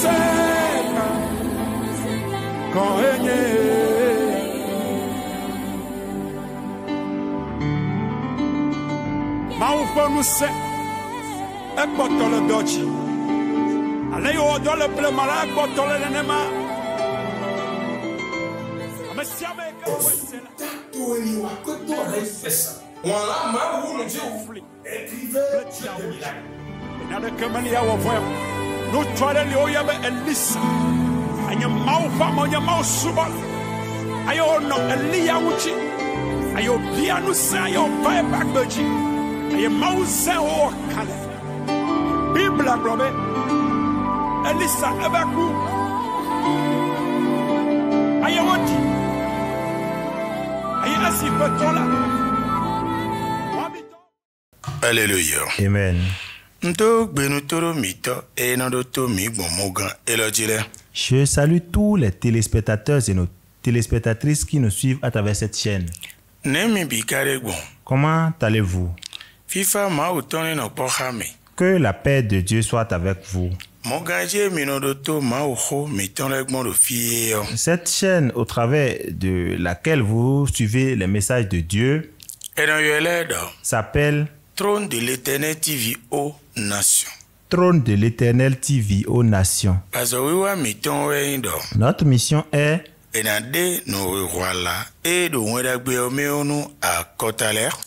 seca quand Maufonu se ekpotole dochi ale yo dole ple mala ekpotole nenema amesiame ka wesela to ele wa ko to refesa wala ma wu no je ufli écrivez na de kemali ya wo voya no twale le oyabe elisa anya maufa monya mausuba ayo no elia wuchi ayo bia no sa ayo pai bagbeji ayo mause o kale bibla brobe elisa ebaku ayo woti ayo asipetola. Alléluia. Amen. Je salue tous les téléspectateurs et nos téléspectatrices qui nous suivent à travers cette chaîne. Comment allez-vous? Que la paix de Dieu soit avec vous. Cette chaîne au travers de laquelle vous suivez les messages de Dieu s'appelle Trône de l'Éternel TV aux nations. Trône de l'Éternel TV aux nations. Notre mission est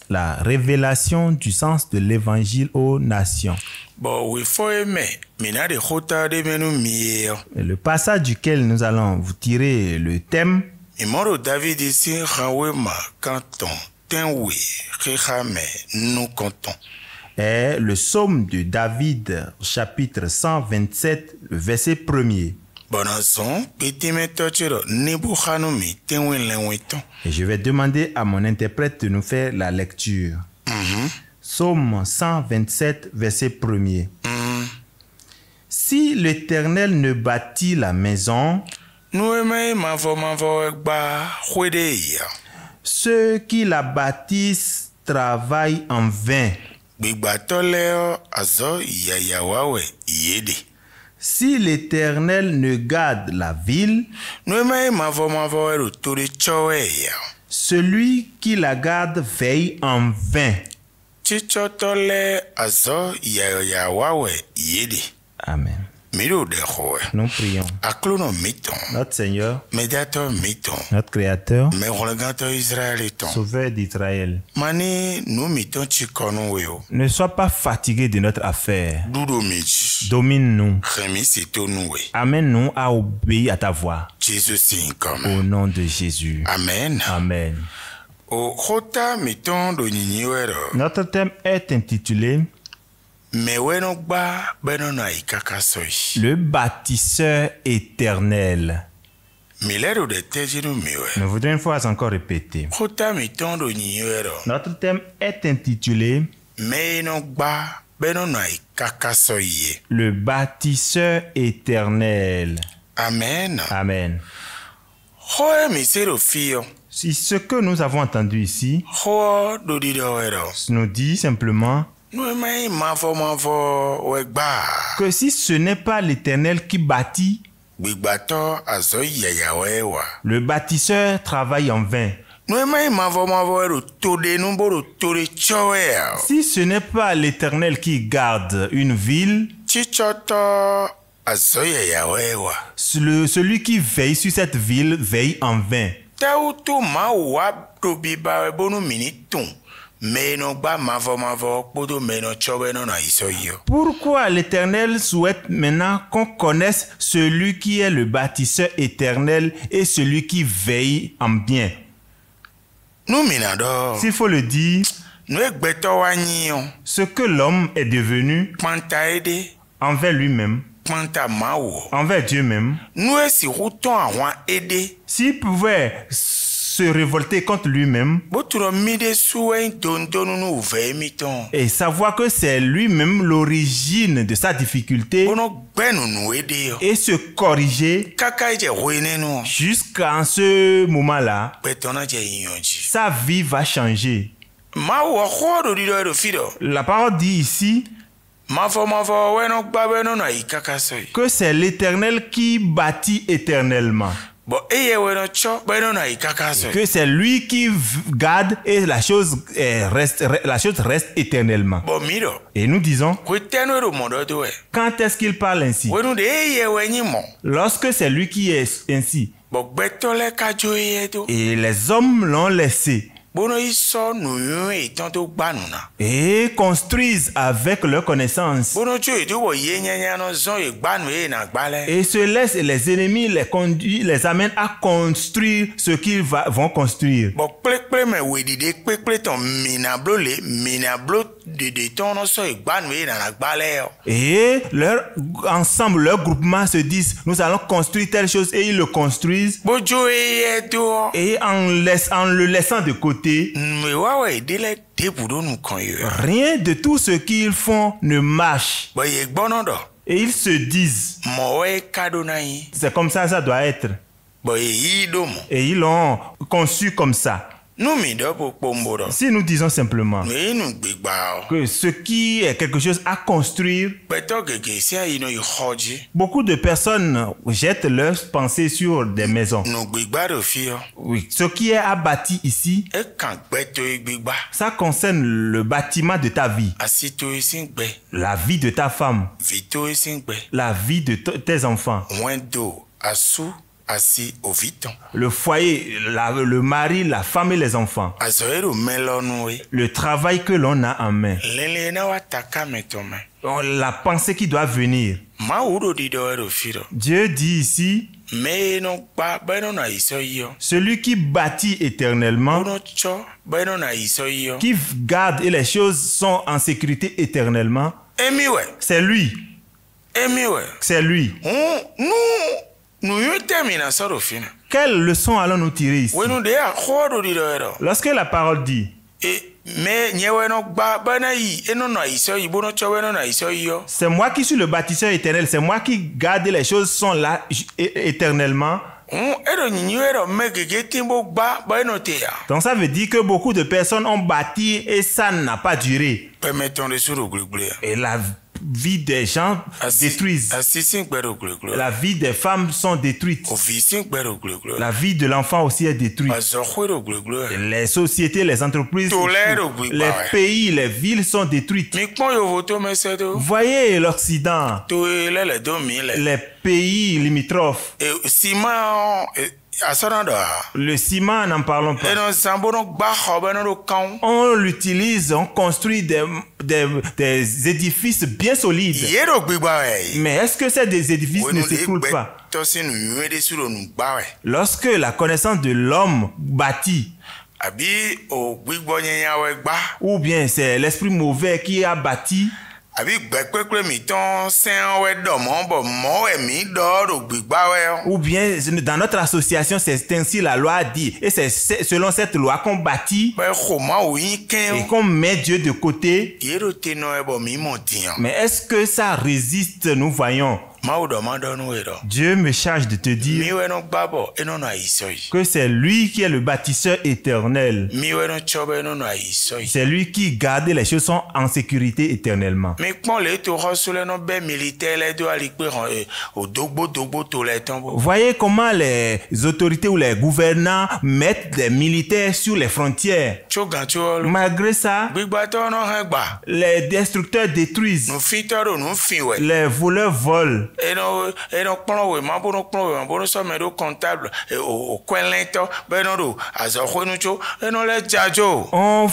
la révélation du sens de l'évangile aux nations. Et le passage duquel nous allons vous tirer le thème est le psaume de David, chapitre 127, verset 1er. Et je vais demander à mon interprète de nous faire la lecture. Psaume 127, verset 1er. Si l'Éternel ne bâtit la maison, ceux qui la bâtissent travaillent en vain. Si l'Éternel ne garde la ville, celui qui la garde veille en vain. Amen. Nous prions. Notre Seigneur, notre Créateur, Sauveur d'Israël, ne sois pas fatigué de notre affaire. Domine-nous. Amène-nous à obéir à ta voix. Au nom de Jésus. Amen. Amen. Notre thème est intitulé le bâtisseur éternel. Nous voudrions une fois encore répéter. Notre thème est intitulé le bâtisseur éternel. Amen. Amen. Si ce que nous avons entendu ici nous dit simplement que si ce n'est pas l'Éternel qui bâtit, le bâtisseur travaille en vain. Si ce n'est pas l'Éternel qui garde une ville, celui qui veille sur cette ville veille en vain. Pourquoi l'Éternel souhaite maintenant qu'on connaisse celui qui est le bâtisseur éternel et celui qui veille en bien? S'il faut le dire, ce que l'homme est devenu envers lui-même, envers Dieu même, s'il pouvait se révolter contre lui-même et savoir que c'est lui-même l'origine de sa difficulté et se corriger jusqu'à ce moment-là, sa vie va changer. La parole dit ici Que c'est l'Éternel qui bâtit éternellement. Que c'est lui qui garde et la chose reste éternellement. Et nous disons, quand est-ce qu'il parle ainsi? Lorsque c'est lui qui est ainsi. Et les hommes l'ont laissé. Et construisent avec leur connaissance. Et se laissent, les ennemis les amènent à construire ce qu'ils vont construire. Et ensemble, leur groupement se disent, nous allons construire telle chose, et ils le construisent. Et en le laissant de côté, rien de tout ce qu'ils font ne marche. Et ils se disent, c'est comme ça, ça doit être. Et ils l'ont conçu comme ça. Si nous disons simplement que ce qui est quelque chose à construire, beaucoup de personnes jettent leurs pensées sur des maisons. Oui, ce qui est à bâtir ici, ça concerne le bâtiment de ta vie, la vie de ta femme, la vie de tes enfants, le foyer, le mari, la femme et les enfants. Le travail que l'on a en main. La pensée qui doit venir. Dieu dit ici, celui qui bâtit éternellement, qui garde et les choses sont en sécurité éternellement, c'est lui. C'est lui. Quelle leçon allons-nous tirer ici? Lorsque la parole dit, c'est moi qui suis le bâtisseur éternel, c'est moi qui garde les choses sont là éternellement. Donc ça veut dire que beaucoup de personnes ont bâti et ça n'a pas duré. Et la vie des gens détruisent. La vie des femmes sont détruites. La vie de l'enfant aussi est détruite. Les sociétés, les entreprises, les pays, les villes sont détruites. Voyez l'Occident, les pays limitrophes. Le ciment, n'en parlons pas. On l'utilise, on construit des édifices bien solides. Mais est-ce que ces édifices ne s'écroulent pas? Lorsque la connaissance de l'homme bâtit, ou bien c'est l'esprit mauvais qui a bâti, ou bien dans notre association c'est ainsi la loi dit, et c'est selon cette loi qu'on bâtit et qu'on met Dieu de côté. Mais est-ce que ça résiste? Nous voyons, Dieu me charge de te dire que c'est lui qui est le bâtisseur éternel. C'est lui qui garde les choses sont en sécurité éternellement. Voyez comment les autorités ou les gouvernants mettent des militaires sur les frontières. Malgré ça, les destructeurs détruisent, les voleurs volent. On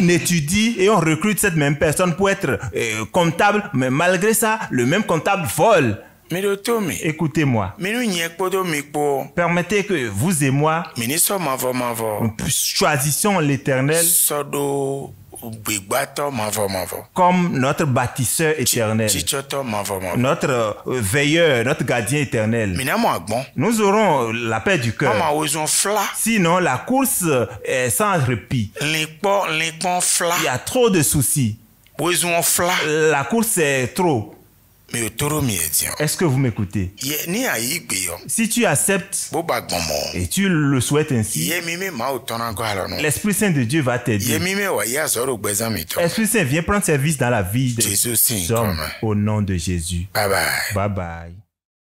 étudie et on recrute cette même personne pour être comptable, mais malgré ça, le même comptable vole. Écoutez-moi. Permettez que vous et moi nous choisissions l'Éternel comme notre bâtisseur éternel, notre veilleur, notre gardien éternel. Nous aurons la paix du cœur. Sinon, la course est sans répit. Il y a trop de soucis. La course est trop. Est-ce que vous m'écoutez? Si tu acceptes et tu le souhaites ainsi, l'Esprit Saint de Dieu va t'aider. L'Esprit Saint vient prendre service dans la vie des hommes au nom de Jésus. Bye bye. Bye bye.